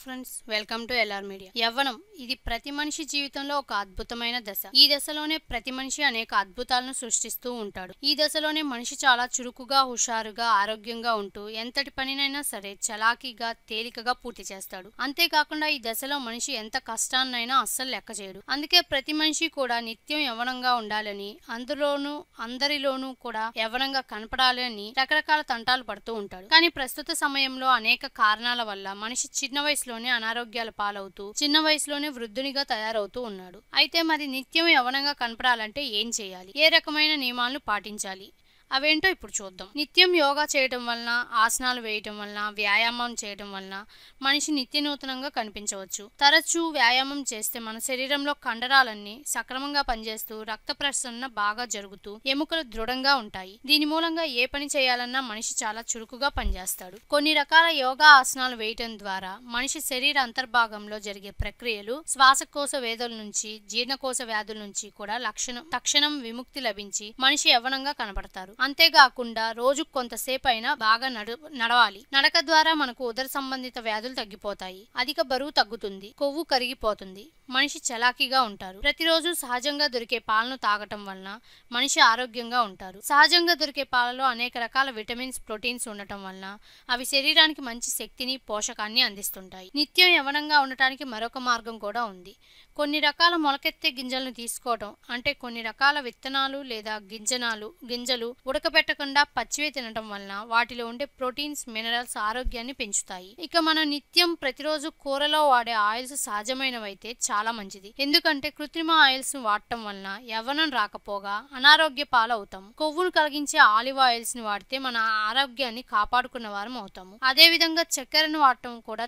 Friends, welcome to LR media. యవ్వనం ఇది ప్రతి మనిషి జీవితంలో ఒక అద్భుతమైన దశ. ఈ దశలోనే ప్రతి మనిషి అనేక అద్భుతాలను సృష్టిస్తూ ఉంటాడు. ఈ దశలోనే మనిషి చాలా చురుకుగా, హుషారుగా, ఆరోగ్యంగా ఉంటూ ఎంతటి పనినైనా సరే చలాకీగా, తేలికగా పూర్తి చేస్తాడు. అంతేకాకుండా ఈ దశలో మనిషి ఎంత కష్టాన్నైనా అస్సలు లెక్క చేయడు. అందుకే ప్రతి మనిషి కూడా నిత్యం యవ్వనంగా ఉండాలని, అందరిలోనూ కూడా యవ్వనంగా కనపడాలని రకరకాల తంటాలు పడుతూ ఉంటాడు. కానీ ప్రస్తుత సమయంలో అనేక కారణాల వల్ల మనిషి చిన్న వయసులోనే అనారోగ్యాల పాలవుతూ చిన్న వయసులోనే వృద్ధునిగా తయారవుతూ ఉన్నాడు. అయితే మరి నిత్యం యవ్వనంగా కనపడాలంటే ఏం చేయాలి? ఏ రకమైన నియమాలను పాటించాలి? అవేంటో ఇప్పుడు చూద్దాం. నిత్యం యోగా చేయటం వలన, ఆసనాలు వేయటం వలన, వ్యాయామం చేయటం వలన మనిషి నిత్య నూతనంగా కనిపించవచ్చు. తరచూ వ్యాయామం చేస్తే మన శరీరంలో కండరాలన్నీ సక్రమంగా పనిచేస్తూ రక్త ప్రసరణ బాగా జరుగుతూ ఎముకలు దృఢంగా ఉంటాయి. దీని మూలంగా ఏ పని చేయాలన్నా మనిషి చాలా చురుకుగా పనిచేస్తాడు. కొన్ని రకాల యోగా ఆసనాలు వేయటం ద్వారా మనిషి శరీర అంతర్భాగంలో జరిగే ప్రక్రియలు, శ్వాసకోశ వేదుల నుంచి, జీర్ణకోశ వ్యాధుల నుంచి కూడా తక్షణం విముక్తి లభించి మనిషి యవ్వనంగా కనపడతారు. అంతేకాకుండా రోజు కొంతసేపు అయినా బాగా నడవాలి. నడక ద్వారా మనకు ఉదర సంబంధిత వ్యాధులు తగ్గిపోతాయి. అధిక బరువు తగ్గుతుంది. కొవ్వు కరిగిపోతుంది. మనిషి చలాకీగా ఉంటారు. ప్రతిరోజు సహజంగా దొరికే పాలను తాగటం వలన మనిషి ఆరోగ్యంగా ఉంటారు. సహజంగా దొరికే పాలలో అనేక రకాల విటమిన్స్, ప్రోటీన్స్ ఉండటం వలన అవి శరీరానికి మంచి శక్తిని, పోషకాన్ని అందిస్తుంటాయి. నిత్యం యవ్వనంగా ఉండటానికి మరొక మార్గం కూడా ఉంది. కొన్ని రకాల మొలకెత్తే గింజలను తీసుకోవటం, అంటే కొన్ని రకాల విత్తనాలు లేదా గింజలు ఉడకబెట్టకుండా పచ్చివే తినటం వలన వాటిలో ఉండే ప్రోటీన్స్, మినరల్స్ ఆరోగ్యాన్ని పెంచుతాయి. ఇక మనం నిత్యం ప్రతిరోజు కూరలో వాడే ఆయిల్స్ సహజమైనవైతే చాలా మంచిది. ఎందుకంటే కృత్రిమ ఆయిల్స్ వాడటం వలన యవ్వనం రాకపోగా అనారోగ్య పాలవుతాము. కొవ్వును కలిగించే ఆలివ్ ఆయిల్స్ ని వాడితే మన ఆరోగ్యాన్ని కాపాడుకున్న వారం అవుతాము. అదే విధంగా చక్కెరను వాడటం కూడా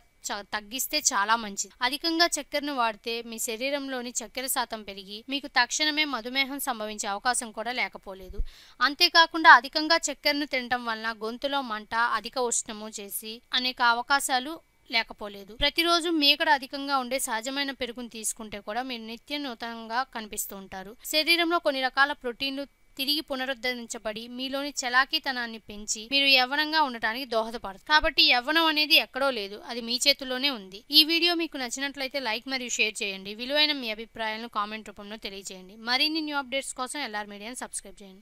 తగ్గిస్తే చాలా మంచిది. అధికంగా చక్కెరను వాడితే మీ శరీరంలోని చక్కెర శాతం పెరిగి మీకు తక్షణమే మధుమేహం సంభవించే అవకాశం కూడా లేకపోలేదు. అంతేకాకుండా అధికంగా చక్కెరను తినటం వలన గొంతులో మంట, అధిక ఉష్ణము చేసి అనేక అవకాశాలు లేకపోలేదు. ప్రతిరోజు మీగడ అధికంగా ఉండే సహజమైన పెరుగును తీసుకుంటే కూడా మీరు నిత్య నూతనంగా కనిపిస్తూ ఉంటారు. శరీరంలో కొన్ని రకాల ప్రోటీన్లు తిరిగి పునరుద్ధరించబడి మీలోని చలాకీతనాన్ని పెంచి మీరు యవ్వనంగా ఉండటానికి దోహదపడుతుంది. కాబట్టి యవ్వనం అనేది ఎక్కడో లేదు, అది మీ చేతుల్లోనే ఉంది. ఈ వీడియో మీకు నచ్చినట్లయితే లైక్ మరియు షేర్ చేయండి. విలువైన మీ అభిప్రాయాలను కామెంట్ రూపంలో తెలియజేయండి. మరిన్ని న్యూ అప్డేట్స్ కోసం ఎల్ఆర్ మీడియాని సబ్స్క్రైబ్ చేయండి.